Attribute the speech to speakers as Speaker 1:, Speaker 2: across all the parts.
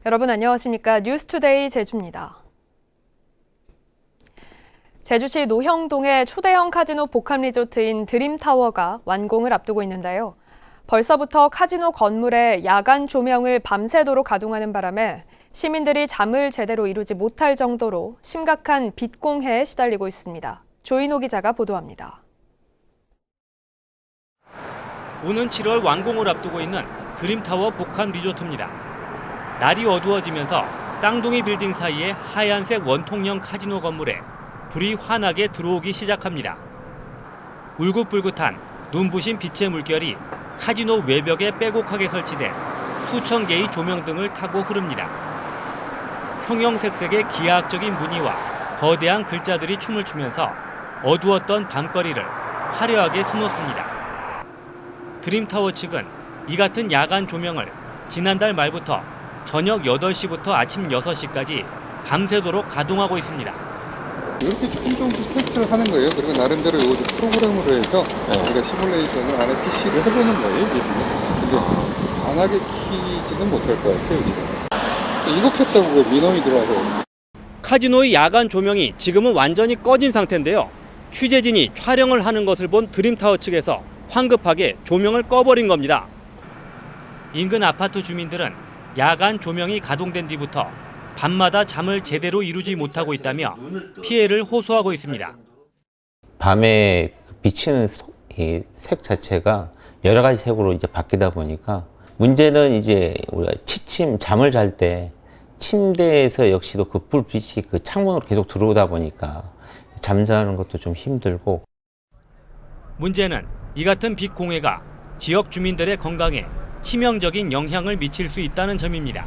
Speaker 1: 여러분 안녕하십니까? 뉴스투데이 제주입니다. 제주시 노형동의 초대형 카지노 복합 리조트인 드림타워가 완공을 앞두고 있는데요. 벌써부터 카지노 건물에 야간 조명을 밤새도록 가동하는 바람에 시민들이 잠을 제대로 이루지 못할 정도로 심각한 빛 공해에 시달리고 있습니다. 조인호 기자가 보도합니다.
Speaker 2: 오는 7월 완공을 앞두고 있는 드림타워 복합 리조트입니다. 날이 어두워지면서 쌍둥이 빌딩 사이의 하얀색 원통형 카지노 건물에 불이 환하게 들어오기 시작합니다. 울긋불긋한 눈부신 빛의 물결이 카지노 외벽에 빼곡하게 설치된 수천 개의 조명 등을 타고 흐릅니다. 형형색색의 기하학적인 무늬와 거대한 글자들이 춤을 추면서 어두웠던 밤거리를 화려하게 수놓습니다. 드림타워 측은 이 같은 야간 조명을 지난달 말부터 저녁 8시부터 아침 6시까지 밤새도록 가동하고 있습니다.
Speaker 3: 이렇게 충동 테스트를 하는 거예요. 그리고 나름대로 이거 프로그램으로 해서 우리가 시뮬레이션을 안에 PC를 해보는 거예요, 이게 지금. 근데 강하게 키지는 못할 것 같아요, 지금. 이거 켰다고 왜 민원이 들어와서.
Speaker 2: 카지노의 야간 조명이 지금은 완전히 꺼진 상태인데요. 취재진이 촬영을 하는 것을 본 드림타워 측에서 황급하게 조명을 꺼버린 겁니다. 인근 아파트 주민들은 야간 조명이 가동된 뒤부터 밤마다 잠을 제대로 이루지 못하고 있다며 피해를 호소하고 있습니다.
Speaker 4: 밤에 비치는 이 색 자체가 여러 가지 색으로 이제 바뀌다 보니까 문제는 이제 우리가 잠을 잘 때 침대에서 역시도 그 불빛이 그 창문으로 계속 들어오다 보니까 잠자는 것도 좀 힘들고.
Speaker 2: 문제는 이 같은 빛 공해가 지역 주민들의 건강에 치명적인 영향을 미칠 수 있다는 점입니다.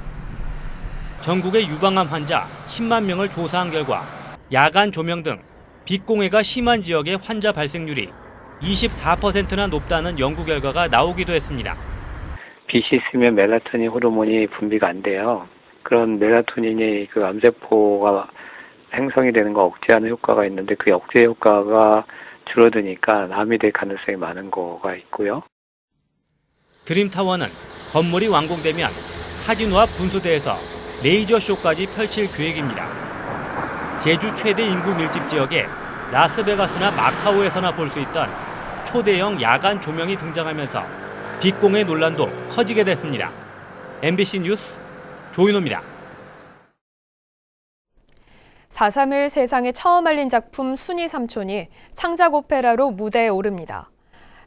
Speaker 2: 전국의 유방암 환자 10만 명을 조사한 결과 야간 조명 등 빛 공해가 심한 지역의 환자 발생률이 24%나 높다는 연구 결과가 나오기도 했습니다.
Speaker 5: 빛이 있으면 멜라토닌 호르몬이 분비가 안 돼요. 그런 멜라토닌이 그 암세포가 생성이 되는 거 억제하는 효과가 있는데 그 억제 효과가 줄어드니까 암이 될 가능성이 많은 거가 있고요.
Speaker 2: 드림타워는 건물이 완공되면 카지노 앞 분수대에서 레이저 쇼까지 펼칠 계획입니다. 제주 최대 인구 밀집 지역에 라스베가스나 마카오에서나 볼 수 있던 초대형 야간 조명이 등장하면서 빛공해 논란도 커지게 됐습니다. MBC 뉴스 조인호입니다.
Speaker 1: 4.3일 세상에 처음 알린 작품 순이 삼촌이 창작 오페라로 무대에 오릅니다.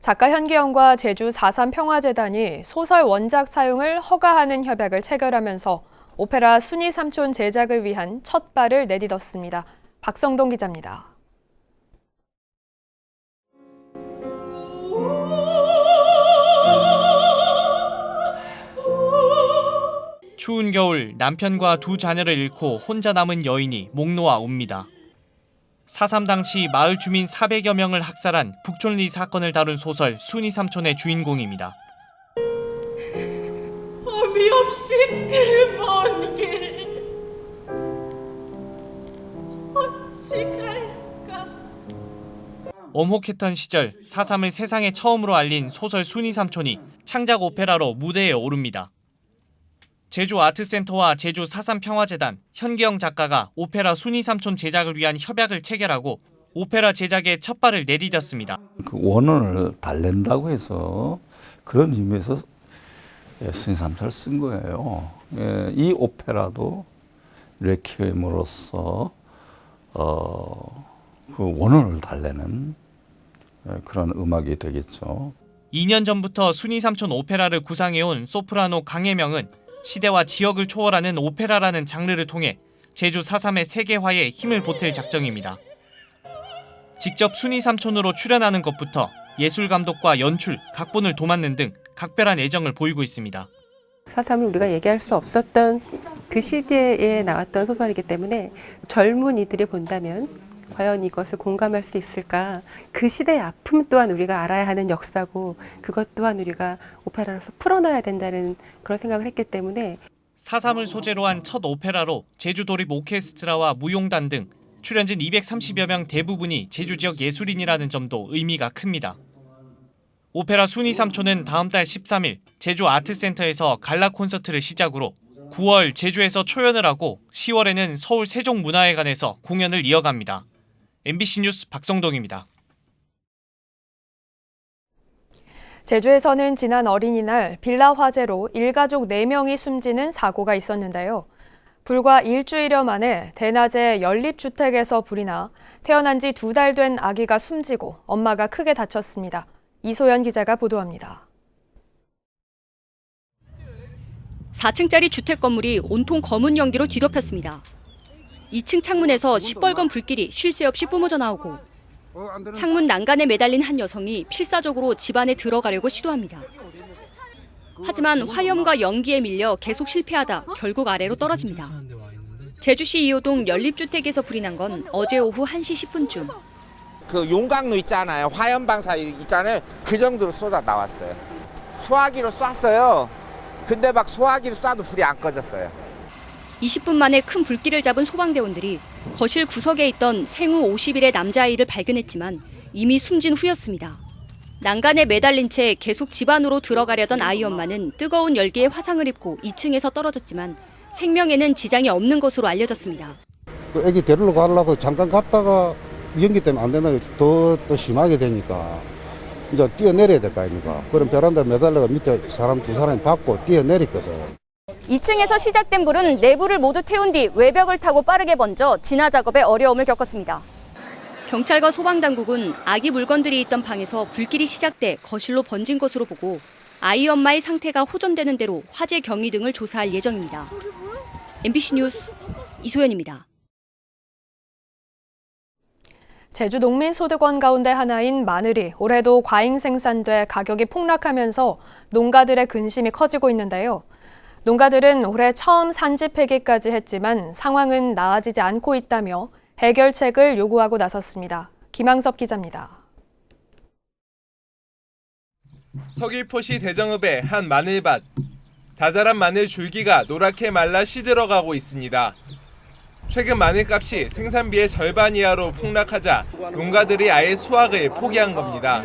Speaker 1: 작가 현기영과 제주 4.3 평화재단이 소설 원작 사용을 허가하는 협약을 체결하면서 오페라 순이 삼촌 제작을 위한 첫 발을 내딛었습니다. 박성동 기자입니다.
Speaker 6: 추운 겨울 남편과 두 자녀를 잃고 혼자 남은 여인이 목 놓아 옵니다. 4.3 당시 마을 주민 400여 명을 학살한 북촌리 사건을 다룬 소설 순이 삼촌의 주인공입니다.
Speaker 7: 어미 없이 그 먼 길 어찌 갈까.
Speaker 6: 엄혹했던 시절 4.3을 세상에 처음으로 알린 소설 순이 삼촌이 창작 오페라로 무대에 오릅니다. 제주 아트센터와 제주 4.3 평화재단, 현기영 작가가 오페라 순이 삼촌 제작을 위한 협약을 체결하고 오페라 제작에 첫 발을 내디뎠습니다.
Speaker 8: 그 원원을 달랜다고 해서 그런 의미에서 순이 삼촌을 쓴 거예요. 이 오페라도 레퀴엠으로서 그 원원을 달래는 그런 음악이 되겠죠.
Speaker 6: 2년 전부터 순이 삼촌 오페라를 구상해온 소프라노 강혜명은 시대와 지역을 초월하는 오페라라는 장르를 통해 제주 4.3의 세계화에 힘을 보탤 작정입니다. 직접 순이 삼촌으로 출연하는 것부터 예술 감독과 연출, 각본을 도맡는 등 각별한 애정을 보이고 있습니다.
Speaker 9: 4.3을 우리가 얘기할 수 없었던 그 시대에 나왔던 소설이기 때문에 젊은이들이 본다면 과연 이것을 공감할 수 있을까? 그 시대의 아픔 또한 우리가 알아야 하는 역사고 그것 또한 우리가 오페라로서 풀어놔야 된다는 그런 생각을 했기 때문에
Speaker 6: 4.3을 소재로 한 첫 오페라로 제주도립 오케스트라와 무용단 등 출연진 230여 명 대부분이 제주 지역 예술인이라는 점도 의미가 큽니다. 오페라 순이 삼촌은 다음 달 13일 제주 아트센터에서 갈라 콘서트를 시작으로 9월 제주에서 초연을 하고 10월에는 서울 세종문화회관에서 공연을 이어갑니다. MBC 뉴스 박성동입니다.
Speaker 1: 제주에서는 지난 어린이날 빌라 화재로 일가족 4명이 숨지는 사고가 있었는데요. 불과 일주일여 만에 대낮에 연립주택에서 불이 나 태어난 지 2달 된 아기가 숨지고 엄마가 크게 다쳤습니다. 이소연 기자가 보도합니다.
Speaker 10: 4층짜리 주택 건물이 온통 검은 연기로 뒤덮였습니다. 2층 창문에서 시뻘건 불길이 쉴 새 없이 뿜어져 나오고 창문 난간에 매달린 한 여성이 필사적으로 집 안에 들어가려고 시도합니다. 하지만 화염과 연기에 밀려 계속 실패하다 결국 아래로 떨어집니다. 제주시 2호동 연립주택에서 불이 난 건 어제 오후 1시 10분쯤.
Speaker 11: 그 용광로 있잖아요. 화염방사 있잖아요. 그 정도로 쏟아 나왔어요. 소화기로 쐈어요. 근데 막 소화기로 쏴도 불이 안 꺼졌어요.
Speaker 10: 20분 만에 큰 불길을 잡은 소방대원들이 거실 구석에 있던 생후 50일의 남자아이를 발견했지만 이미 숨진 후였습니다. 난간에 매달린 채 계속 집 안으로 들어가려던 아이 엄마는 뜨거운 열기에 화상을 입고 2층에서 떨어졌지만 생명에는 지장이 없는 것으로 알려졌습니다.
Speaker 12: 애기 데리러 가려고 잠깐 갔다가 연기 때문에 안 된다니 더 심하게 되니까 이제 뛰어내려야 될 거 아닙니까? 그럼 베란다 매달려가 밑에 사람 2사람이 받고 뛰어내렸거든.
Speaker 10: 2층에서 시작된 불은 내부를 모두 태운 뒤 외벽을 타고 빠르게 번져 진화 작업에 어려움을 겪었습니다. 경찰과 소방당국은 아기 물건들이 있던 방에서 불길이 시작돼 거실로 번진 것으로 보고 아이 엄마의 상태가 호전되는 대로 화재 경위 등을 조사할 예정입니다. MBC 뉴스 이소연입니다.
Speaker 1: 제주 농민 소득원 가운데 하나인 마늘이 올해도 과잉 생산돼 가격이 폭락하면서 농가들의 근심이 커지고 있는데요. 농가들은 올해 처음 산지 폐기까지 했지만 상황은 나아지지 않고 있다며 해결책을 요구하고 나섰습니다. 김항섭 기자입니다.
Speaker 13: 서귀포시 대정읍의 한 마늘밭. 다자란 마늘 줄기가 노랗게 말라 시들어가고 있습니다. 최근 마늘값이 생산비의 절반 이하로 폭락하자 농가들이 아예 수확을 포기한 겁니다.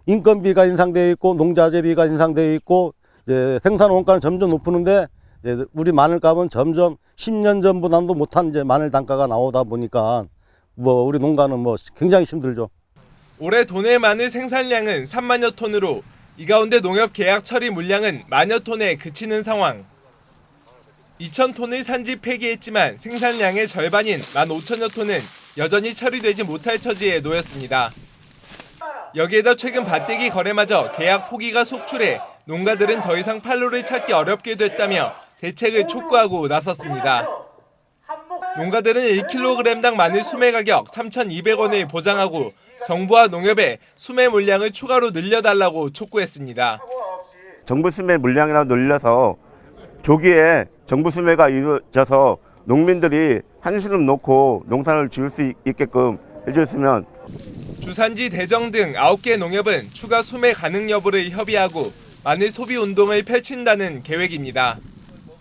Speaker 12: 인건비가 인상되어 있고 농자재비가 인상되어 있고 생산 원가는 점점 높으는데 우리 마늘값은 점점 10년 전보다도 못한 마늘 단가가 나오다 보니까 우리 농가는 굉장히 힘들죠.
Speaker 13: 올해 도내 마늘 생산량은 3만여 톤으로 이 가운데 농협 계약 처리 물량은 만여 톤에 그치는 상황. 2,000톤을 산지 폐기했지만 생산량의 절반인 15,000여 톤은 여전히 처리되지 못할 처지에 놓였습니다. 여기에다 최근 밭대기 거래마저 계약 포기가 속출해 농가들은 더 이상 판로를 찾기 어렵게 됐다며 대책을 촉구하고 나섰습니다. 농가들은 1kg당 마늘 수매 가격 3,200원을 보장하고 정부와 농협에 수매 물량을 추가로 늘려달라고 촉구했습니다.
Speaker 14: 정부 수매 물량이라도 늘려서 조기에 정부 수매가 이루어져서 농민들이 한숨을 놓고 농사를 지을 수 있게끔 해줬으면.
Speaker 13: 주산지 대정 등 9개 농협은 추가 수매 가능 여부를 협의하고 마늘 소비 운동을 펼친다는 계획입니다.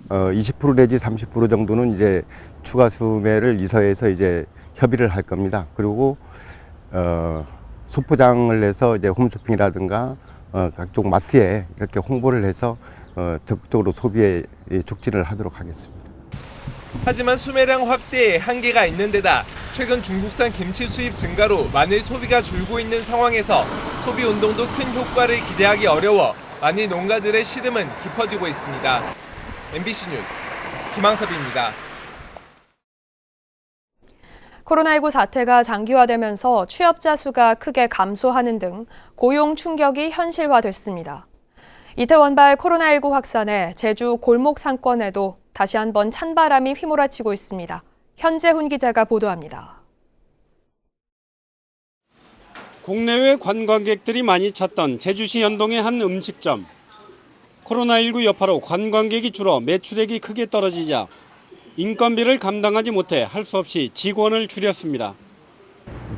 Speaker 15: 20% 내지 30% 정도는 이제 추가 수매를 이서에서 이제 협의를 할 겁니다. 그리고 소포장을 해서 이제 홈쇼핑이라든가 각종 마트에 이렇게 홍보를 해서 적극적으로 소비에 촉진을 하도록 하겠습니다.
Speaker 13: 하지만 수매량 확대에 한계가 있는 데다 최근 중국산 김치 수입 증가로 마늘 소비가 줄고 있는 상황에서 소비 운동도 큰 효과를 기대하기 어려워 마늘 농가들의 시름은 깊어지고 있습니다. MBC 뉴스 김항섭입니다.
Speaker 1: 코로나19 사태가 장기화되면서 취업자 수가 크게 감소하는 등 고용 충격이 현실화됐습니다. 이태원발 코로나19 확산에 제주 골목 상권에도 다시 한번 찬바람이 휘몰아치고 있습니다. 현재훈 기자가 보도합니다.
Speaker 16: 국내외 관광객들이 많이 찾던 제주시 연동의 한 음식점. 코로나19 여파로 관광객이 줄어 매출액이 크게 떨어지자 인건비를 감당하지 못해 할 수 없이 직원을 줄였습니다.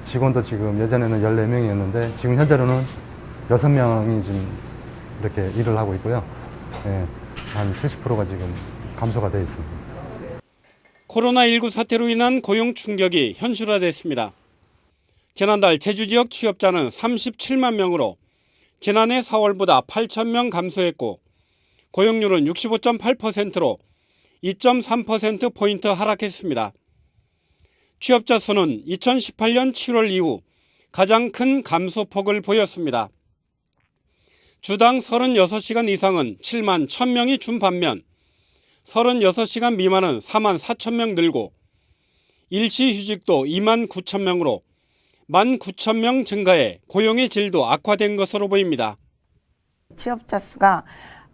Speaker 17: 직원도 지금 예전에는 14명이었는데 지금 현재로는 6명이 지금 이렇게 일을 하고 있고요. 한 70%가 지금 감소가 되어 있습니다.
Speaker 16: 코로나19 사태로 인한 고용 충격이 현실화됐습니다. 지난달 제주 지역 취업자는 37만 명으로 지난해 4월보다 8천 명 감소했고 고용률은 65.8%로 2.3%포인트 하락했습니다. 취업자 수는 2018년 7월 이후 가장 큰 감소폭을 보였습니다. 주당 36시간 이상은 7만 1,000명이 준 반면 36시간 미만은 4만 4천 명 늘고 일시휴직도 2만 9천 명으로 1만 9천 명 증가해 고용의 질도 악화된 것으로 보입니다.
Speaker 18: 취업자 수가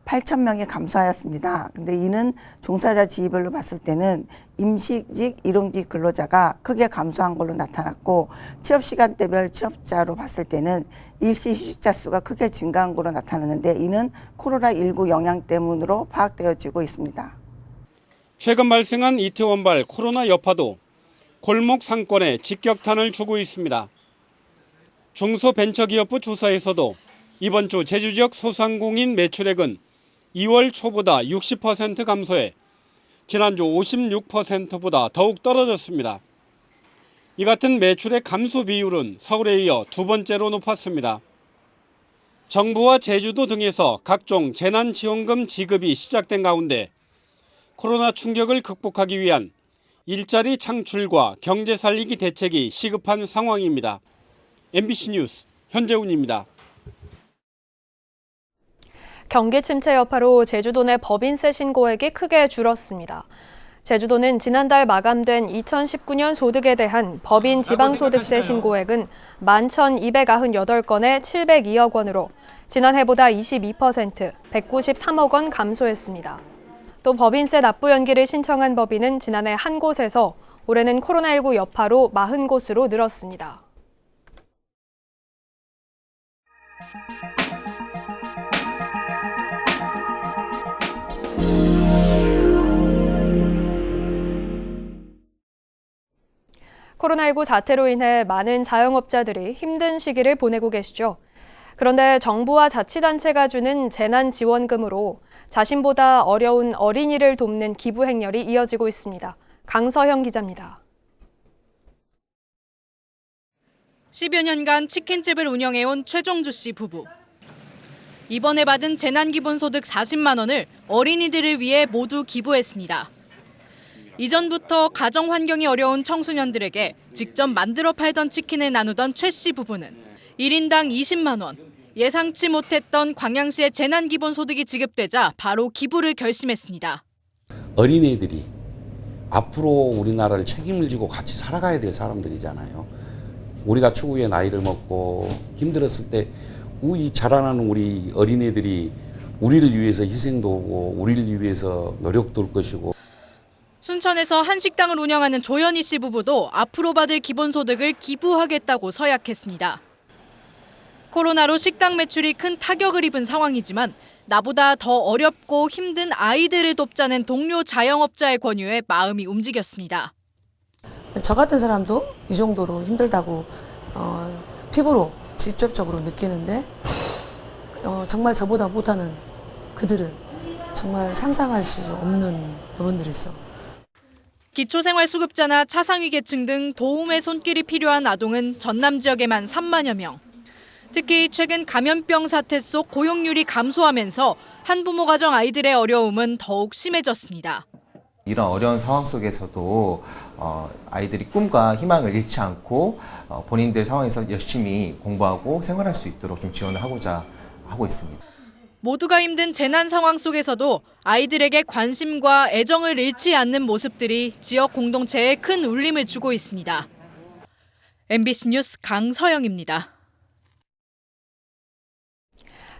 Speaker 18: 8,000명이 감소하였습니다. 근데 이는 종사자 지위별로 봤을 때는 임시직, 일용직 근로자가 크게 감소한 걸로 나타났고 취업시간대별 취업자로 봤을 때는 일시휴직자 수가 크게 증가한 걸로 나타났는데 이는 코로나19 영향 때문으로 파악되어지고 있습니다.
Speaker 16: 최근 발생한 이태원발 코로나 여파도 골목 상권에 직격탄을 주고 있습니다. 중소벤처기업부 조사에서도 이번 주 제주 지역 소상공인 매출액은 2월 초보다 60% 감소해 지난주 56%보다 더욱 떨어졌습니다. 이 같은 매출액 감소 비율은 서울에 이어 두 번째로 높았습니다. 정부와 제주도 등에서 각종 재난지원금 지급이 시작된 가운데 코로나 충격을 극복하기 위한 일자리 창출과 경제 살리기 대책이 시급한 상황입니다. MBC 뉴스 현재훈입니다.
Speaker 1: 경기 침체 여파로 제주도 내 법인세 신고액이 크게 줄었습니다. 제주도는 지난달 마감된 2019년 소득에 대한 법인 지방소득세 신고액은 11,298건에 702억 원으로 지난해보다 22%, 193억 원 감소했습니다. 또 법인세 납부 연기를 신청한 법인은 지난해 한 곳에서 올해는 코로나19 여파로 40곳으로 늘었습니다. 코로나19 사태로 인해 많은 자영업자들이 힘든 시기를 보내고 계시죠. 그런데 정부와 자치단체가 주는 재난지원금으로 자신보다 어려운 어린이를 돕는 기부 행렬이 이어지고 있습니다. 강서형 기자입니다.
Speaker 19: 10여 년간 치킨집을 운영해온 최정주 씨 부부. 이번에 받은 재난기본소득 40만 원을 어린이들을 위해 모두 기부했습니다. 이전부터 가정 환경이 어려운 청소년들에게 직접 만들어 팔던 치킨을 나누던 최 씨 부부는 1인당 20만 원, 예상치 못했던 광양시의 재난기본소득이 지급되자 바로 기부를 결심했습니다.
Speaker 20: 어린애들이 앞으로 우리나라를 책임을 지고 같이 살아가야 될 사람들이잖아요. 우리가 추후에 나이를 먹고 힘들었을 때 우리 자라나는 우리 어린애들이 우리를 위해서 희생도 하고 우리를 위해서 노력도 할 것이고.
Speaker 19: 순천에서 한식당을 운영하는 조현희 씨 부부도 앞으로 받을 기본소득을 기부하겠다고 서약했습니다. 코로나로 식당 매출이 큰 타격을 입은 상황이지만 나보다 더 어렵고 힘든 아이들을 돕자는 동료 자영업자의 권유에 마음이 움직였습니다.
Speaker 21: 저 같은 사람도 이 정도로 힘들다고 피부로 직접적으로 느끼는데 정말 저보다 못하는 그들은 정말 상상할 수 없는 부분들이죠.
Speaker 19: 기초생활수급자나 차상위계층 등 도움의 손길이 필요한 아동은 전남 지역에만 3만여 명. 특히 최근 감염병 사태 속 고용률이 감소하면서 한부모 가정 아이들의 어려움은 더욱 심해졌습니다.
Speaker 22: 이런 어려운 상황 속에서도 아이들이 꿈과 희망을 잃지 않고 본인들 상황에서 열심히 공부하고 생활할 수 있도록 좀 지원을 하고자 하고 있습니다.
Speaker 19: 모두가 힘든 재난 상황 속에서도 아이들에게 관심과 애정을 잃지 않는 모습들이 지역 공동체에 큰 울림을 주고 있습니다. MBC 뉴스 강서영입니다.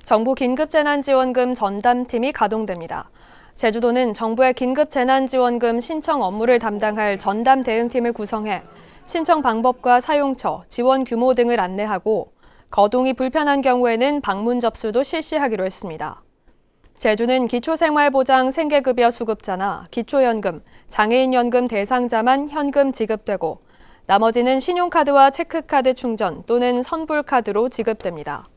Speaker 1: 정부 긴급재난지원금 전담팀이 가동됩니다. 제주도는 정부의 긴급재난지원금 신청 업무를 담당할 전담 대응팀을 구성해 신청 방법과 사용처, 지원 규모 등을 안내하고 거동이 불편한 경우에는 방문 접수도 실시하기로 했습니다. 제주는 기초생활보장 생계급여 수급자나 기초연금, 장애인연금 대상자만 현금 지급되고 나머지는 신용카드와 체크카드 충전 또는 선불카드로 지급됩니다.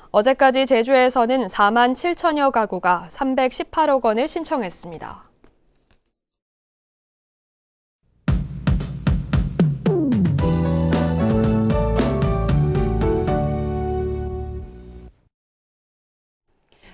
Speaker 1: 어제까지 제주에서는 4만 7천여 가구가 318억 원을 신청했습니다.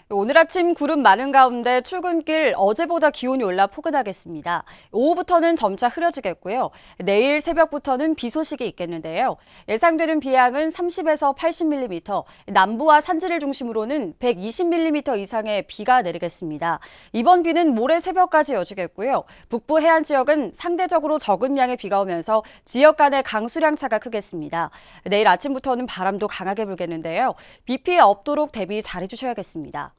Speaker 3: 오늘 아침 구름 많은 가운데 출근길 어제보다 기온이 올라 포근하겠습니다. 오후부터는 점차 흐려지겠고요. 내일 새벽부터는 비 소식이 있겠는데요. 예상되는 비양은 30에서 80mm, 남부와 산지를 중심으로는 120mm 이상의 비가 내리겠습니다. 이번 비는 모레 새벽까지 이어지겠고요. 북부 해안 지역은 상대적으로 적은 양의 비가 오면서 지역 간의 강수량 차가 크겠습니다. 내일 아침부터는 바람도 강하게 불겠는데요. 비 피해 없도록 대비 잘해 주셔야겠습니다.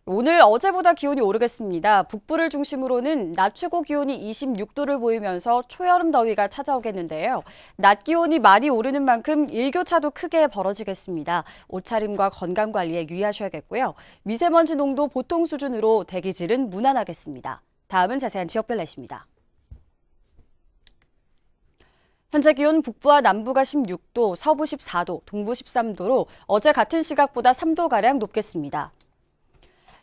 Speaker 3: 오늘 어제보다 기온이 오르겠습니다. 북부를 중심으로는 낮 최고 기온이 26도를 보이면서 초여름 더위가 찾아오겠는데요. 낮 기온이 많이 오르는 만큼 일교차도 크게 벌어지겠습니다. 옷차림과 건강관리에 유의하셔야겠고요. 미세먼지 농도 보통 수준으로 대기질은 무난하겠습니다. 다음은 자세한 지역별 날씨입니다. 현재 기온 북부와 남부가 16도, 서부 14도, 동부 13도로 어제 같은 시각보다 3도가량 높겠습니다.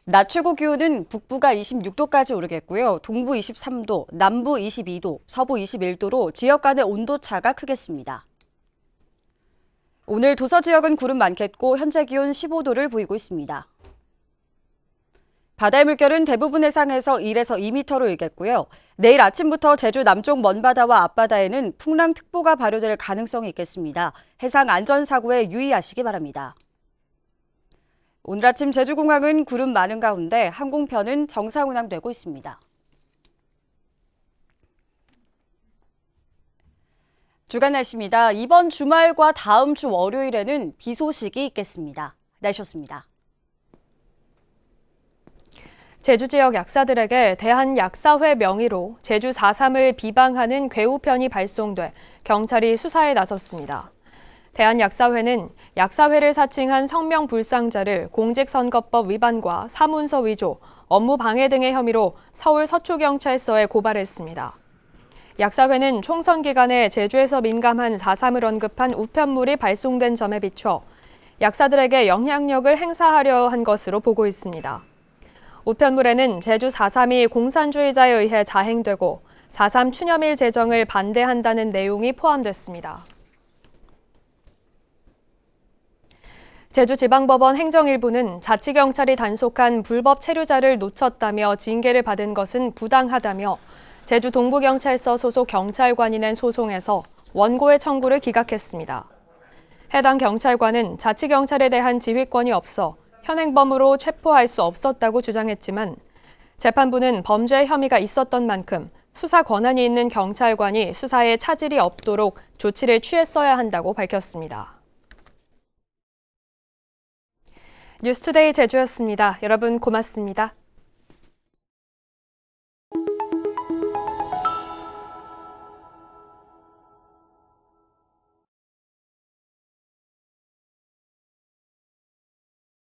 Speaker 3: 낮 최고 기온은 북부가 26도까지 오르겠고요. 동부 23도, 남부 22도, 서부 21도로 지역 간의 온도차가 크겠습니다. 오늘 도서 지역은 구름 많겠고 현재 기온 15도를 보이고 있습니다. 바다의 물결은 대부분 해상에서 1에서 2m로 일겠고요. 내일 아침부터 제주 남쪽 먼바다와 앞바다에는 풍랑특보가 발효될 가능성이 있겠습니다. 해상 안전사고에 유의하시기 바랍니다. 오늘 아침 제주공항은 구름 많은 가운데 항공편은 정상 운항되고 있습니다. 주간 날씨입니다. 이번 주말과 다음 주 월요일에는 비 소식이 있겠습니다. 날씨였습니다.
Speaker 1: 제주 지역 약사들에게 대한약사회 명의로 제주 4.3을 비방하는 괴우편이 발송돼 경찰이 수사에 나섰습니다. 대한약사회는 약사회를 사칭한 성명불상자를 공직선거법 위반과 사문서 위조, 업무 방해 등의 혐의로 서울 서초경찰서에 고발했습니다. 약사회는 총선 기간에 제주에서 민감한 4.3을 언급한 우편물이 발송된 점에 비춰 약사들에게 영향력을 행사하려 한 것으로 보고 있습니다. 우편물에는 제주 4.3이 공산주의자에 의해 자행되고 4.3 추념일 제정을 반대한다는 내용이 포함됐습니다. 제주지방법원 행정일부는 자치경찰이 단속한 불법 체류자를 놓쳤다며 징계를 받은 것은 부당하다며 제주 동부경찰서 소속 경찰관이 낸 소송에서 원고의 청구를 기각했습니다. 해당 경찰관은 자치경찰에 대한 지휘권이 없어 현행범으로 체포할 수 없었다고 주장했지만 재판부는 범죄 혐의가 있었던 만큼 수사 권한이 있는 경찰관이 수사에 차질이 없도록 조치를 취했어야 한다고 밝혔습니다. 뉴스투데이 제주였습니다. 여러분 고맙습니다.